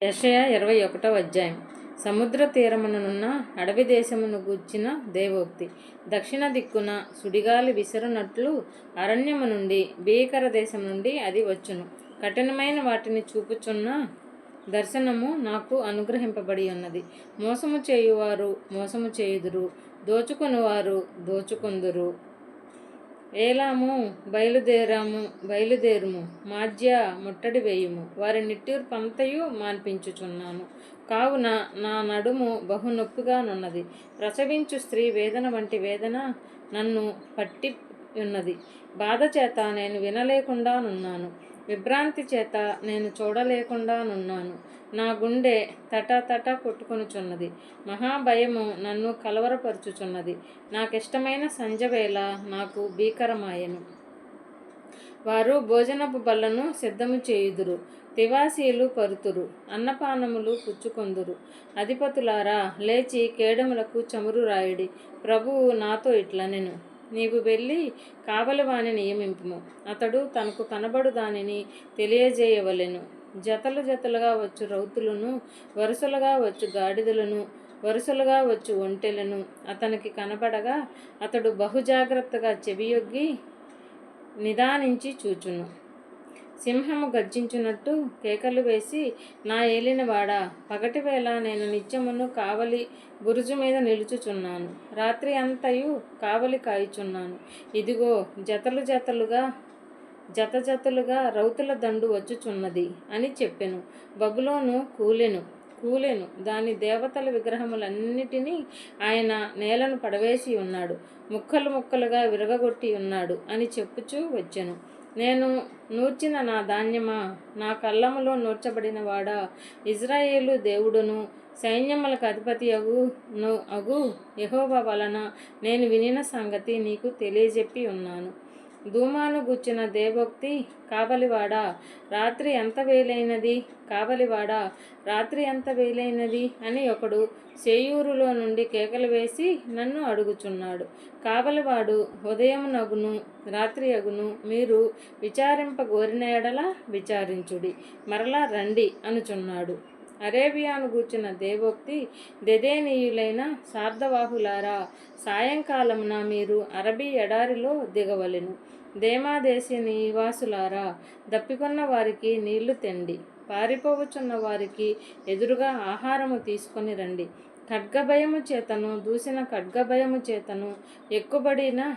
యెషయా 21వ అధ్యాయం. సముద్ర తీరముననున్న అడవి దేశమును గూర్చిన దేవోక్తి. దక్షిణ దిక్కున సుడిగాలి విసరునట్లు అరణ్యము నుండి, భీకర దేశం నుండి అది వచ్చును. కఠినమైన వాటిని చూపుచున్న దర్శనము నాకు అనుగ్రహింపబడి ఉన్నది. మోసము చేయువారు మోసము చేయుదురు, దోచుకొనువారు దోచుకొందురు. ఏలాము, బయలుదేరుము, మాజ్య ముట్టడి వేయుము, వారి నిట్టూర్పంతయు మాన్పించుచున్నాను. కావున నా నడుము బహు నొప్పిగానున్నది. ప్రసవించు స్త్రీ వేదన వంటి వేదన నన్ను పట్టి ఉన్నది. బాధ చేత నేను వినలేకుండానున్నాను, విభ్రాంతి చేత నేను చూడలేకుండానున్నాను. నా గుండె తటతట కొట్టుకొనుచున్నది, మహాభయము నన్ను కలవరపరుచుచున్నది. నాకిష్టమైన సంజవేళ నాకు భీకరమాయెను. వారు భోజనపు బల్లను సిద్ధము చేయుదురు, తివాసీలు పరుతురు, అన్నపానములు పుచ్చుకొందురు. అధిపతులారా, లేచి కేడములకు చమురు రాయుడి. ప్రభువు నాతో ఇట్లనెను, నీవు వెళ్ళి కావలివాని నియమింపుము. అతడు తనకు కనబడు దానిని తెలియజేయవలెను. జతలు జతలుగా వచ్చు రౌతులను, వరుసలుగా వచ్చు గాడిదలను, వరుసలుగా వచ్చు ఒంటెలను అతనికి కనబడగా, అతడు బహుజాగ్రత్తగా చెవియొగ్గి నిదానించి చూచును. సింహము గర్జించున్నట్టు కేకలు వేసి, నా ఏలినవాడా, పగటివేళ నేను నిత్యమును కావలి బురుజు మీద నిలుచుచున్నాను, రాత్రి అంతయు కావలి కాయుచున్నాను. ఇదిగో, జత జతలుగా రౌతుల దండు వచ్చుచున్నది అని చెప్పెను. బబులోను కూలెను, దాని దేవతల విగ్రహములన్నిటినీ ఆయన నేలను పడవేసి ఉన్నాడు, ముక్కలు ముక్కలుగా విరగగొట్టి ఉన్నాడు అని చెప్పుచూ వచ్చెను. నేను నూర్చిన నా ధాన్యమా, నా కళ్ళములో నూర్చబడిన వాడా, ఇజ్రాయేలు దేవుడును సైన్యములకు అధిపతి అగు యెహోవా వలన నేను వినిన సంగతి నీకు తెలియజెప్పి ఉన్నాను. ధూమాను గూర్చిన దేవోక్తి. కావలివాడా, రాత్రి ఎంత వేలైనది, కావలివాడా, రాత్రి ఎంత వేలైనది అని ఒకడు సేయూరులో నుండి కేకలు వేసి నన్ను అడుగుచున్నాడు. కావలివాడు ఉదయమునగును రాత్రి అగును, మీరు విచారింపగోరిన ఎడల విచారించుడి, మరలా రండి అనుచున్నాడు. అరేబియాను గూర్చిన దేవోక్తి. దెదేనీయులైన సార్ధవాహులారా, సాయంకాలమున మీరు అరబీ ఎడారిలో దిగవలెను. దేమాదేశీ నివాసులారా, దప్పికొన్న వారికి నీళ్లు తెండి, పారిపోవచున్న వారికి ఎదురుగా ఆహారము తీసుకొని రండి. ఖడ్గభయము చేతను, దూసిన ఖడ్గభయము చేతను,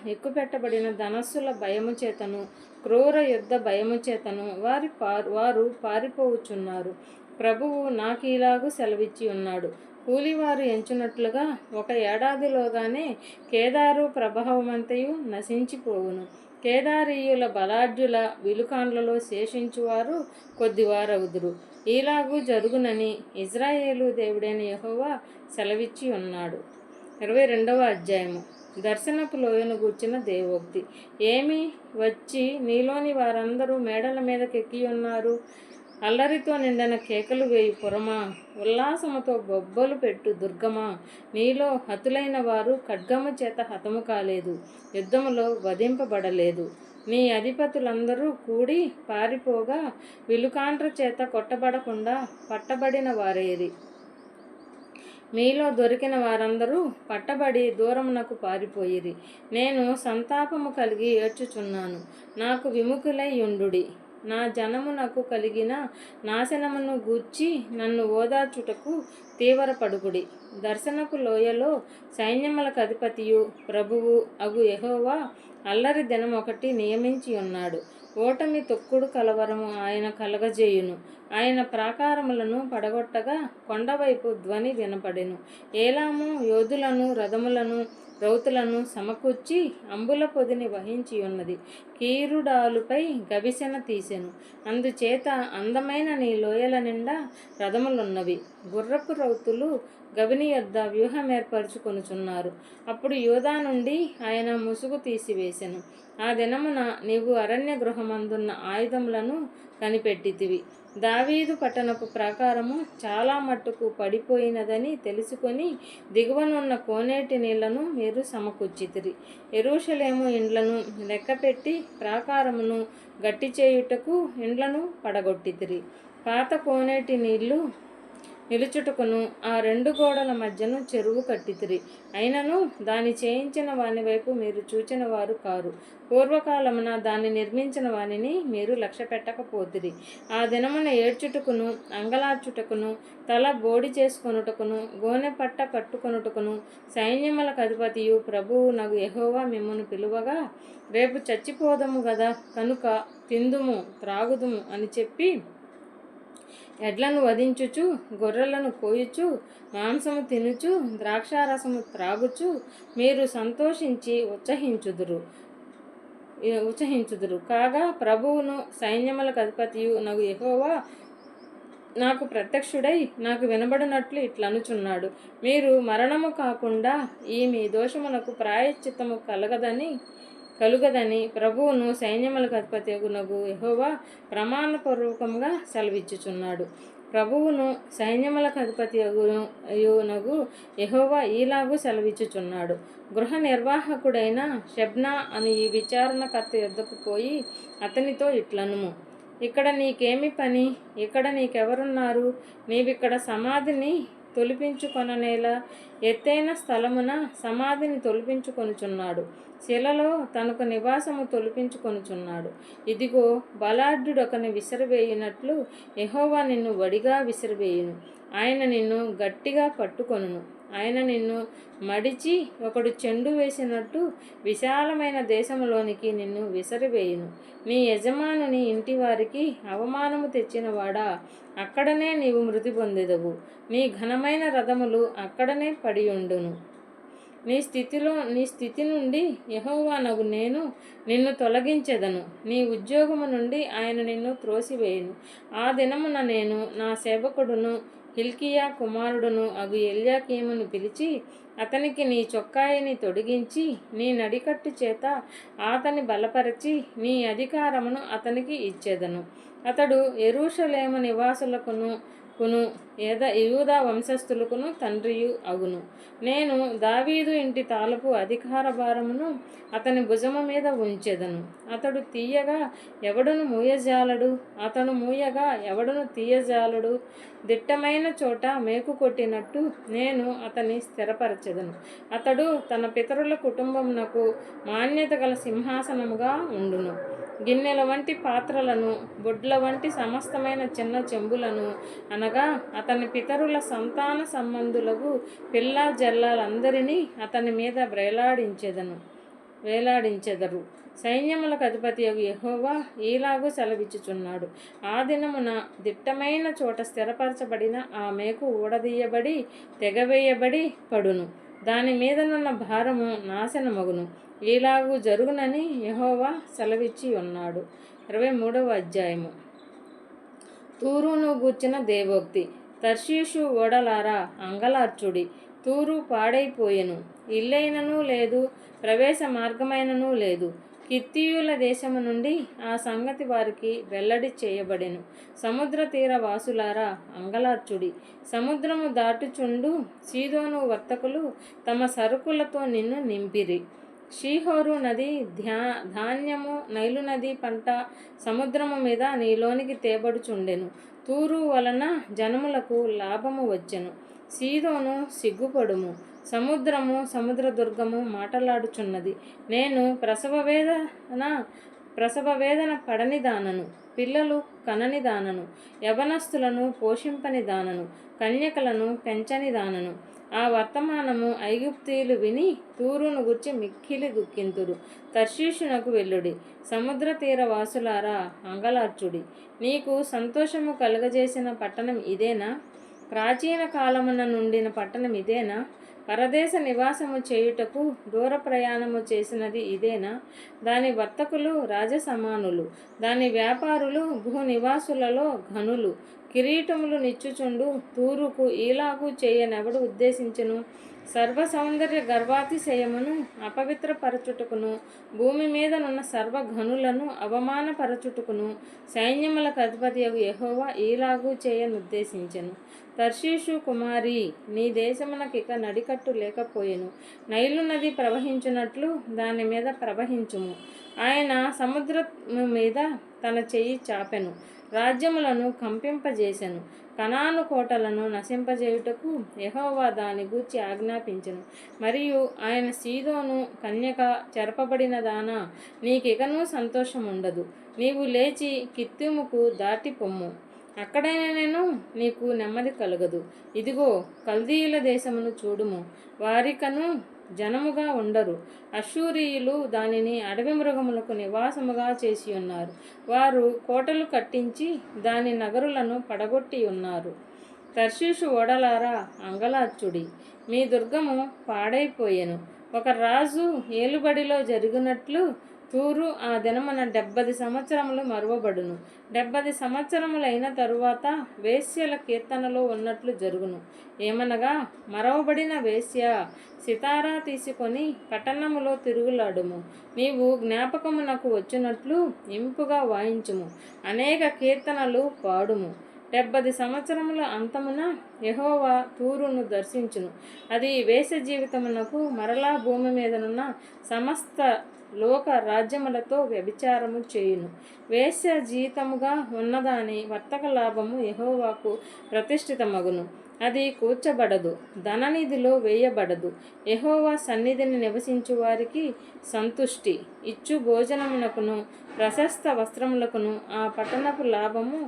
ఎక్కుపెట్టబడిన ధనస్సుల భయము చేతను, క్రూర యుద్ధ భయము చేతను వారు పారిపోవుచున్నారు. ప్రభువు నాకీలాగు సెలవిచ్చి ఉన్నాడు, కూలివారు ఎంచునట్లుగా 1 ఏడాదిలోగానే కేదారు ప్రభావమంతయు నశించిపోవును. కేదారీయుల బలాఢ్యుల విలుకాండ్లలో శేషించువారు కొద్దివారగుదురు. ఈలాగు జరుగునని ఇజ్రాయేలు దేవుడైన యెహోవా సెలవిచ్చి ఉన్నాడు. 22వ అధ్యాయము. దర్శనపు లోయను గూర్చిన దేవోక్తి. ఏమి వచ్చి నీలోని వారందరూ మేడల మీదకెక్కి ఉన్నారు? అల్లరితో నిండిన కేకలు వేయు పురమా, ఉల్లాసముతో బొబ్బలు పెట్టు దుర్గమా, నీలో హతులైన వారు ఖడ్గము చేత హతము కాలేదు, యుద్ధములో వధింపబడలేదు. నీ అధిపతులందరూ కూడి పారిపోగా, విలుకాండ్ర చేత కొట్టబడకుండా పట్టబడిన వారేరి. మీలో దొరికిన వారందరూ పట్టబడి దూరమునకు పారిపోయిరి. నేను సంతాపము కలిగి ఏడ్చుచున్నాను. నాకు విముఖులై యుండుడి. నా జనమునకు కలిగిన నాశనమును గూర్చి నన్ను ఓదార్చుటకు తీవ్రపడుకుడి. దర్శనపు లోయలో సైన్యములకు అధిపతియు ప్రభువు అగు యెహోవా అల్లరి దినమొకటి నియమించి ఉన్నాడు. ఓటమి తొక్కుడు కలవరము ఆయన కలగజేయును. ఆయన ప్రాకారములను పడగొట్టగా కొండవైపు ధ్వని వినపడెను. ఏలాము యోధులను, రథములను, రౌతులను సమకూర్చి అంబుల పొదిని వహించి ఉన్నది. కీరుడాలుపై గవిసెన తీసెను. అందుచేత అందమైన నీ లోయల నిండా రథములున్నవి. గుర్రపు రౌతులు గవిని యొద్ద వ్యూహమేర్పరచుకొనుచున్నారు. అప్పుడు యూదా నుండి ఆయన ముసుగు తీసివేసెను. ఆ దినమున నీవు అరణ్య గృహమందున్న ఆయుధములను కనిపెట్టితివి. దావీదు పట్టణపు ప్రాకారము చాలా మట్టుకు పడిపోయినదని తెలుసుకొని దిగువనున్న కోనేటి నీళ్లను మీరు సమకూర్చితిరి. యెరూషలేము ఇండ్లను లెక్కపెట్టి ప్రాకారమును గట్టి చేయుటకు ఇండ్లను పడగొట్టితిరి. పాత కోనేటి నీళ్లు నిలుచుటకును ఆ రెండు గోడల మధ్యను చెరువు కట్టితిరి. అయినను దాని చేయించిన వాని వైపు మీరు చూచిన వారు కారు. పూర్వకాలమున దాన్ని నిర్మించిన వానిని మీరు లక్ష్య పెట్టకపోతిరి. ఆ దినమున ఏడ్చుటకును అంగలార్చుటకును తల బోడి చేసుకొనుటకును గోనె పట్ట కట్టుకొనుటకును సైన్యములకు అధిపతియు ప్రభువు నగు యెహోవా మిమ్మును పిలువగా, రేపు చచ్చిపోదము గదా, కనుక తిందుము త్రాగుదుము అని చెప్పి ఎడ్లను వధించుచు గొర్రెలను కోయుచు మాంసము తినుచు ద్రాక్షారసము త్రాగుచు మీరు సంతోషించి ఉత్సహించుదురు. కాగా ప్రభువును సైన్యములకు అధిపతియు నగు యెహోవా నాకు ప్రత్యక్షుడై నాకు వినబడినట్లు ఇట్లనుచున్నాడు, మీరు మరణము కాకుండా ఈ మీ దోషమునకు ప్రాయశ్చిత్తము కలుగదని ప్రభువును సైన్యములకు అధిపతియగు యెహోవా ప్రమాణపూర్వకంగా సెలవిచ్చుచున్నాడు. ప్రభువును సైన్యములకు అధిపతియగు యెహోవా ఈలాగు సెలవిచ్చుచున్నాడు. గృహ నిర్వాహకుడైన షెబ్నా అని ఈ విచారణకర్త యొద్దకు పోయి అతనితో ఇట్లనుము, ఇక్కడ నీకేమి పని? ఇక్కడ నీకెవరున్నారు? నీవిక్కడ సమాధిని తొలిపించుకొననేలా? ఎత్తైన స్థలమున సమాధిని తొలిపించుకొనుచున్నాడు, శిలలో తనకు నివాసము తొలిపించుకొనుచున్నాడు. ఇదిగో, బలాఢ్యుడొకని విసిరివేయునట్లు యెహోవా నిన్ను వడిగా విసిరివేయును. ఆయన నిన్ను గట్టిగా పట్టుకొనును. ఆయన నిన్ను మడిచి ఒకడు చెండు వేసినట్టు విశాలమైన దేశములోనికి నిన్ను విసిరివేయును. నీ యజమానుని ఇంటివారికి అవమానము తెచ్చినవాడా, అక్కడనే నీవు మృతి పొందెదవు. నీ ఘనమైన రథములు అక్కడనే పడియుండును. నీ స్థితి నుండి యెహోవానగు నేను నిన్ను తొలగించెదను. నీ ఉద్యోగము నుండి ఆయన నిన్ను త్రోసివేయును. ఆ దినమున నేను నా సేవకుడును హిల్కీయా కుమారుడును అగు ఎల్యాకీమును పిలిచి అతనికి నీ చొక్కాయిని తొడిగించి నీ నడికట్టు చేత అతని బలపరచి నీ అధికారమును అతనికి ఇచ్చేదను. అతడు యెరూషలేము నివాసులకును యూదా వంశస్థులకును తండ్రియు అగును. నేను దావీదు ఇంటి తాలపు అధికార భారమును అతని భుజము మీద ఉంచెదను. అతడు తీయగా ఎవడును మూయజాలడు, అతడు మూయగా ఎవడును తీయజాలడు. దిట్టమైన చోట మేకు కొట్టినట్టు నేను అతన్ని స్థిరపరచెదను. అతడు తన పితరుల కుటుంబమునకు మాన్యత గల సింహాసనముగా ఉండును. గిన్నెల వంటి పాత్రలను, బొడ్ల వంటి సమస్తమైన చిన్న చెంబులను, అనగా అతని పితరుల సంతాన సంబంధులకు పిల్ల జల్లాలందరినీ అతని మీద వేలాడించెదరు. సైన్యములకు అధిపతియగు యెహోవా ఈలాగు సెలవిచ్చుచున్నాడు, ఆ దినమున దిట్టమైన చోట స్థిరపరచబడిన ఆ మేకు ఊడదీయబడి తెగవేయబడి పడును. దాని మీదనున్న భారము నాశనమగును. ఈలాగు జరుగునని యెహోవా సెలవిచ్చి ఉన్నాడు. 23వ అధ్యాయము. తూరును గూర్చిన దేవోక్తి. తర్షీషు ఓడలారా అంగలార్చుడి. తూరు పాడైపోయెను, ఇల్లైనను లేదు, ప్రవేశ మార్గమైనను లేదు. కిత్తీయుల దేశము నుండి ఆ సంగతి వారికి వెల్లడి చేయబడెను. సముద్ర తీర వాసులారా అంగలార్చుడి. సముద్రము దాటుచుండు సీదోను వర్తకులు తమ సరుకులతో నిన్ను నింపిరి. షీహోరు నది ధాన్యము, నైలు నది పంట సముద్రము మీద నీలోనికి తేబడుచుండెను. తూరు వలన జనములకు లాభము వచ్చెను. సీదోను సిగ్గుపడుము, సముద్ర దుర్గము మాటలాడుచున్నది. నేను ప్రసవ వేదన పడని దానను, పిల్లలు కనని దానను, యవనస్తులను పోషింపని దానను, కన్యకలను పెంచని దానను. ఆ వర్తమానము ఐగుప్తీయులు విని తూరును గుర్చి మిక్కిలి దుఃఖింతురు. తర్షీషునకు వెళ్ళుడి. సముద్ర తీర వాసులారా అంగలార్చుడి. నీకు సంతోషము కలుగజేసిన పట్టణం ఇదేనా? ప్రాచీన కాలమున నుండిన పట్టణం ఇదేనా? పరదేశ నివాసము చేయుటకు దూర ప్రయాణము చేసినది ఇదేనా? దాని వర్తకులు రాజసమానులు, దాని వ్యాపారులు భూనివాసులలో ఘనులు. కిరీటములు నిచ్చుచుండు తూరుకు ఈలాగు చేయనెవడు ఉద్దేశించును? సర్వ సౌందర్య గర్వాతిశయమును అపవిత్రపరచుటకును, భూమి మీదనున్న సర్వఘనులను అవమానపరచుటకును సైన్యములకు అధిపతియగు యెహోవా ఈలాగు చేయనుద్దేశించెను. తర్షీషు కుమారి, నీ దేశమునకిక నడికట్టు లేకపోయెను. నైలు నది ప్రవహించున్నట్లు దాని మీద ప్రవహించుము. ఆయన సముద్రము మీద తన చెయ్యి చాపెను. రాజ్యములను కంపింపజేసెను. కనాను కోటలను నశింపజేయుటకు యెహోవా దాని గూర్చి ఆజ్ఞాపించెను. మరియు ఆయన సీదోను కన్యక, చెరపబడిన దానా, నీకికను సంతోషం ఉండదు. నీవు లేచి కిత్తీముకు దాటి పొమ్ము. అక్కడైనను నీకు నెమ్మది కలగదు. ఇదిగో, కల్దీయుల దేశమును చూడుము, వారికను జనముగా ఉండరు. అశ్షూరీయులు దానిని అడవి మృగములకు నివాసముగా చేసి ఉన్నారు. వారు కోటలు కట్టించి దాని నగరులను పడగొట్టి ఉన్నారు. తర్షీషు ఓడలారా, అంగలార్చుడి, మీ దుర్గము పాడైపోయెను. ఒక రాజు ఏలుబడిలో జరిగినట్లు తూరు ఆ దినమున 70 సంవత్సరములు మరువబడును. 70 సంవత్సరములైన తరువాత వేశ్యల కీర్తనలో ఉన్నట్లు జరుగును. ఏమనగా, మరవబడిన వేశ్య, సితారా తీసుకొని పట్టణములో తిరుగులాడుము. నీవు జ్ఞాపకమునకు వచ్చినట్లు ఇంపుగా వాయించుము. అనేక కీర్తనలు పాడుము. 70 సంవత్సరముల అంతమున యెహోవా తూరును దర్శించును. అది వేశ్య జీవితమునకు మరలా భూమి మీదనున్న సమస్త లోక రాజ్యములతో వ్యభిచారము చేయును. వేశ్య జీతముగా ఉన్నదాని వర్తక లాభము యెహోవాకు ప్రతిష్ఠితమగును. అది కూర్చబడదు, ధననిధిలో వేయబడదు. యెహోవా సన్నిధిని నివసించు వారికి సంతుష్టి ఇచ్చు భోజనమునకును ప్రశస్త వస్త్రములకును ఆ పట్టణపు లాభము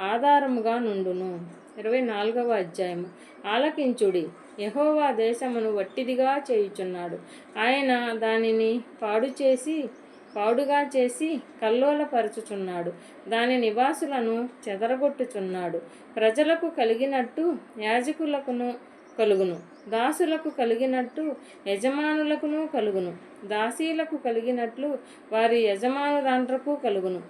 ఆధారముగా నుండును. 24వ అధ్యాయము. ఆలకించుడి, యెహోవా దేశమును వట్టిదిగా చేయుచున్నాడు. ఆయన దానిని పాడుగా చేసి కల్లోలపరచుచున్నాడు. దాని నివాసులను చెదరగొట్టుచున్నాడు. ప్రజలకు కలిగినట్టు యాజకులకును కలుగును, దాసులకు కలిగినట్టు యజమానులకును కలుగును. దాసీలకు కలిగినట్లు వారి యజమానురాండ్రకు కలుగును.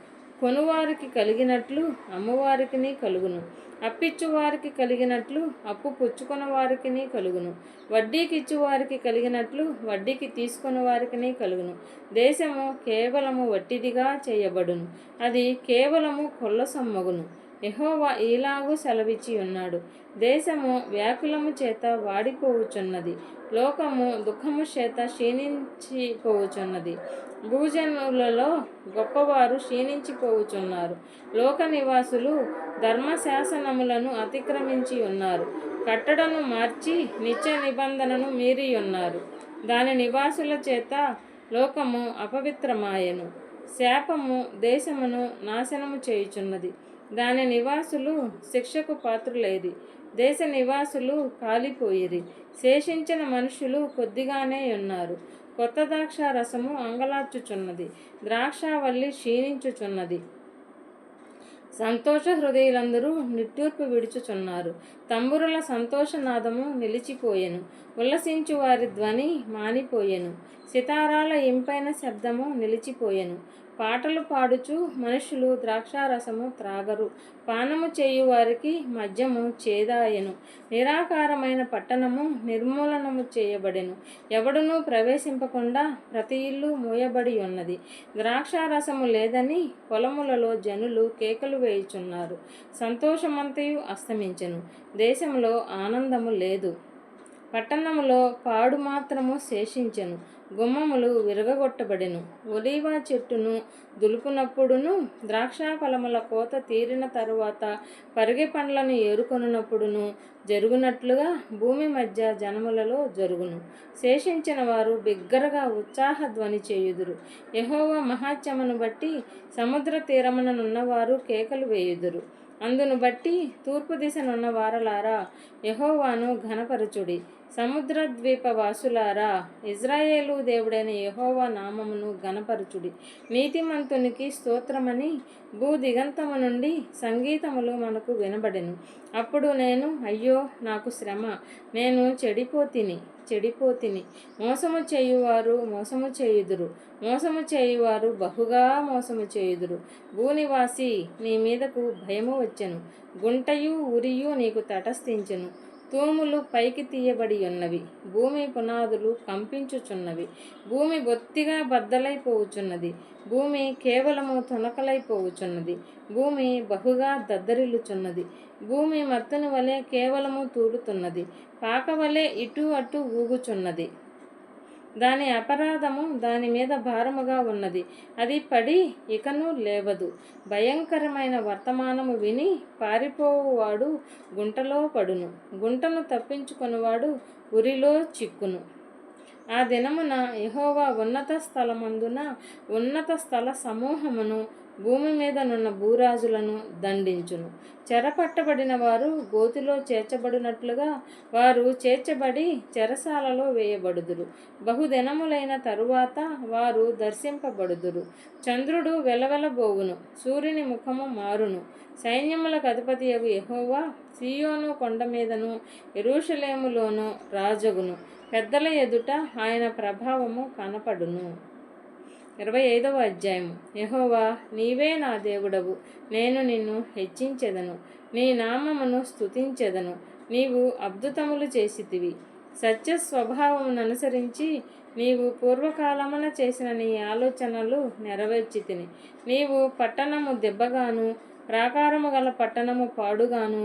కొనువారికి కలిగినట్లు అమ్మువారికిని కలుగును. అప్పిచ్చువారికి కలిగినట్లు అప్పు పుచ్చుకొన వారికిని కలుగును. వడ్డీకి ఇచ్చువారికి కలిగినట్లు వడ్డీకి తీసుకుని వారికిని కలుగును. దేశము కేవలము వట్టిదిగా చేయబడును, అది కేవలము కొల్ల సొమ్మగును. యెహోవా ఈలాగు సెలవిచ్చి ఉన్నాడు. దేశము వ్యాకులము చేత వాడిపోవుచున్నది, లోకము దుఃఖము చేత క్షీణించిపోవుచున్నది. భూజనులలో గొప్పవారు క్షీణించిపోవుచున్నారు. లోక నివాసులు ధర్మశాసనములను అతిక్రమించి ఉన్నారు. కట్టడను మార్చి నిత్య నిబంధనను మీరి ఉన్నారు. దాని నివాసుల చేత లోకము అపవిత్రమాయెను. శాపము దేశమును నాశనము చేయుచున్నది. దాని నివాసులు శిక్షకు పాత్రులైరి. దేశ నివాసులు కాలిపోయిరి. శేషించిన మనుషులు కొద్దిగానే ఉన్నారు. కొత్త ద్రాక్ష రసము అంగలార్చుచున్నది, ద్రాక్షావల్లి క్షీణించుచున్నది. సంతోష హృదయులందరూ నిట్టూర్పు విడుచుచున్నారు. తంబురుల సంతోషనాదము నిలిచిపోయెను. ఉల్లసించు వారి ధ్వని మానిపోయెను. సితారాల ఇంపైన శబ్దము నిలిచిపోయెను. పాటలు పాడుచు మనుషులు ద్రాక్షారసము త్రాగరు. పానము చేయువారికి మద్యము చేదాయెను. నిరాకారమైన పట్టణము నిర్మూలనము చేయబడెను. ఎవడునూ ప్రవేశింపకుండా ప్రతి ఇల్లు మూయబడి ఉన్నది. ద్రాక్షారసము లేదని పొలములలో జనులు కేకలు వేయుచున్నారు. సంతోషమంతయు అస్తమించెను. దేశంలో ఆనందము లేదు. పట్టణములో పాడు మాత్రము శేషించెను. గుమ్మములు విరగగొట్టబడెను. ఒలీవ చెట్టును దులుపునప్పుడును, ద్రాక్షాఫలముల కోత తీరిన తరువాత పరిగె పండ్లను ఏరుకొనున్నప్పుడును జరుగునట్లుగా భూమి మధ్య జనములలో జరుగును. శేషించిన వారు బిగ్గరగా ఉత్సాహ ధ్వని చేయుదురు. యెహోవా మహాత్మ్యమును బట్టి సముద్ర తీరముననున్నవారు కేకలు వేయుదురు. అందును బట్టి తూర్పు దిశనున్న వారలారా, యెహోవాను ఘనపరచుడి. సముద్ర ద్వీపవాసులారా, ఇజ్రాయేలు దేవుడైన యెహోవా నామమును ఘనపరచుడి. నీతిమంతునికి స్తోత్రమని భూదిగంతము నుండి సంగీతములు మనకు వినబడెను. అప్పుడు నేను, అయ్యో నాకు శ్రమ, నేను చెడిపోతిని. మోసము చేయువారు మోసము చేయుదురు, మోసము చేయువారు బహుగా మోసము చేయుదురు. భూనివాసి, నీ మీదకు భయము వచ్చెను. గుంటయు ఉరియు నీకు తటస్థించెను. తూములు పైకి తీయబడి ఉన్నవి. భూమి పునాదులు కంపించుచున్నవి. భూమి బొత్తిగా బద్దలైపోవుచున్నది. భూమి కేవలము తునకలైపోవుచున్నది. భూమి బహుగా దద్దరిల్లుచున్నది. భూమి మత్తుని వలె కేవలము తూలుతున్నది. పాక వలె ఇటు అటు ఊగుచున్నది. దాని అపరాధము దాని మీద భారముగా ఉన్నది. అది పడి ఇకను లేవదు. భయంకరమైన వర్తమానము విని పారిపోవువాడు గుంటలో పడును. గుంటను తప్పించుకొనువాడు ఉరిలో చిక్కును. ఆ దినమున యెహోవా ఉన్నత స్థలమందున ఉన్నత స్థల సమూహమును భూమి మీదనున్న భూరాజులను దండించును. చెరపట్టబడిన వారు గోతిలో చేర్చబడినట్లుగా వారు చేర్చబడి చెరసాలలో వేయబడుదురు. బహుదినములైన తరువాత వారు దర్శింపబడుదురు. చంద్రుడు వెలవెలబోవును, సూర్యుని ముఖము మారును. సైన్యములకు అధిపతియగు యెహోవా సీయోను కొండ మీదను యెరూషలేములోను రాజగును. పెద్దల ఎదుట ఆయన ప్రభావము కనపడును. 25వ అధ్యాయము. యెహోవా, నీవే నా దేవుడవు. నేను నిన్ను హెచ్చించెదను, నీ నామమును స్తుతించెదను. నీవు అద్భుతములు చేసితివి. సత్య స్వభావముననుసరించి నీవు పూర్వకాలమున చేసిన నీ ఆలోచనలు నెరవేర్చితిని. నీవు పట్టణము దెబ్బగాను, ప్రాకారము గల పట్టణము పాడుగాను,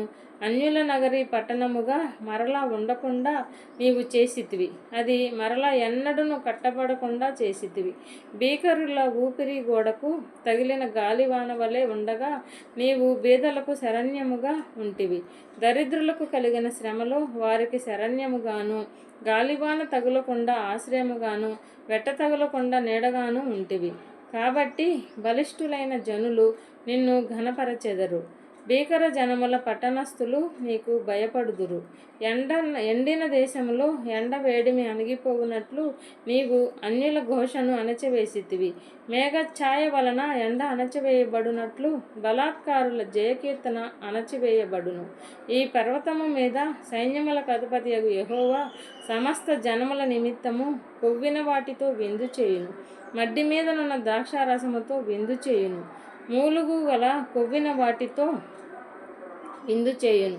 అన్యుల నగరి పట్టణముగా మరలా ఉండకుండా నీవు చేసితివి. అది మరలా ఎన్నడూను కట్టబడకుండా చేసితివి. భీకరుల ఊపిరి గోడకు తగిలిన గాలివాన వలె ఉండగా నీవు బీదలకు శరణ్యముగా ఉంటివి. దరిద్రులకు కలిగిన శ్రమలో వారికి శరణ్యముగాను, గాలివాన తగులకుండా ఆశ్రయముగాను, వెట్ట తగులకుండా నీడగాను ఉంటివి. కాబట్టి బలిష్ఠులైన జనులు నిన్ను ఘనపరచెదరు. భీకర జనముల పట్టణస్థులు నీకు భయపడుదురు. ఎండిన దేశంలో ఎండ వేడిమి అణిగిపోవునట్లు నీవు అన్యుల ఘోషను అణచివేసితివి. మేఘఛాయ వలన ఎండ అణచివేయబడినట్లు బలాత్కారుల జయకీర్తన అణచివేయబడును. ఈ పర్వతము మీద సైన్యములకు అధిపతియగు యెహోవా సమస్త జనముల నిమిత్తము కొవ్విన వాటితో విందు చేయును. మడ్డి మీదనున్న ద్రాక్షారసముతో విందు చేయును. మూలుగు గల కొవ్విన వాటితో విందు చేయును.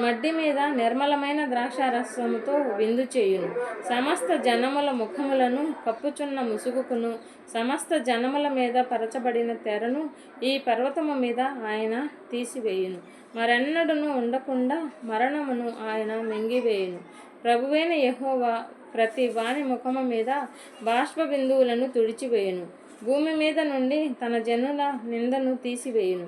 మడ్డి మీద నిర్మలమైన ద్రాక్షారసముతో విందు చేయును. సమస్త జనముల ముఖములను కప్పుచున్న ముసుగుకును, సమస్త జనముల మీద పరచబడిన తెరను ఈ పర్వతము మీద ఆయన తీసివేయును. మరెన్నడూను ఉండకుండా మరణమును ఆయన మింగివేయును. ప్రభువైన యెహోవా ప్రతి వాని ముఖము మీద బాష్ప బిందువులను తుడిచివేయును. భూమి మీద నుండి తన జనుల నిందను తీసివేయును.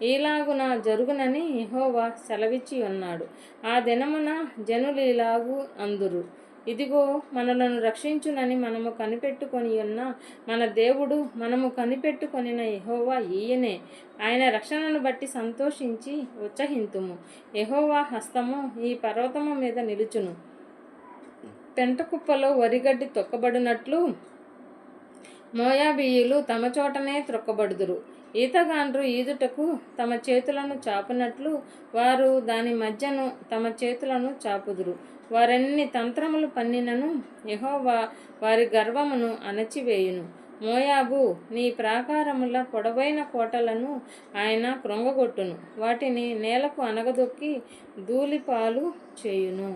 ఈలాగున జరుగునని యెహోవా సెలవిచ్చి ఉన్నాడు. ఆ దినమున జనులు ఇలాగు అందురు, ఇదిగో మనలను రక్షించునని మనము కనిపెట్టుకొని ఉన్న మన దేవుడు, మనము కనిపెట్టుకొనిన యెహోవా ఈయనే. ఆయన రక్షణను బట్టి సంతోషించి ఉత్సహింతుము. యెహోవా హస్తము ఈ పర్వతము మీద నిలుచును. పెంటకుప్పలో వరిగడ్డి తొక్కబడినట్లు మోయాబీయులు తమ చోటనే త్రొక్కబడుదురు. ఈతగాండ్రు ఈదుటకు తమ చేతులను చాపునట్లు వారు దాని మధ్యను తమ చేతులను చాపుదురు. వారెన్ని తంత్రములు పన్నినను యెహోవా వారి గర్వమును అణచివేయును. మోయాబు, నీ ప్రాకారముల పొడవైన కోటలను ఆయన కృంగగొట్టును. వాటిని నేలకు అనగదొక్కి ధూళిపాలు చేయును.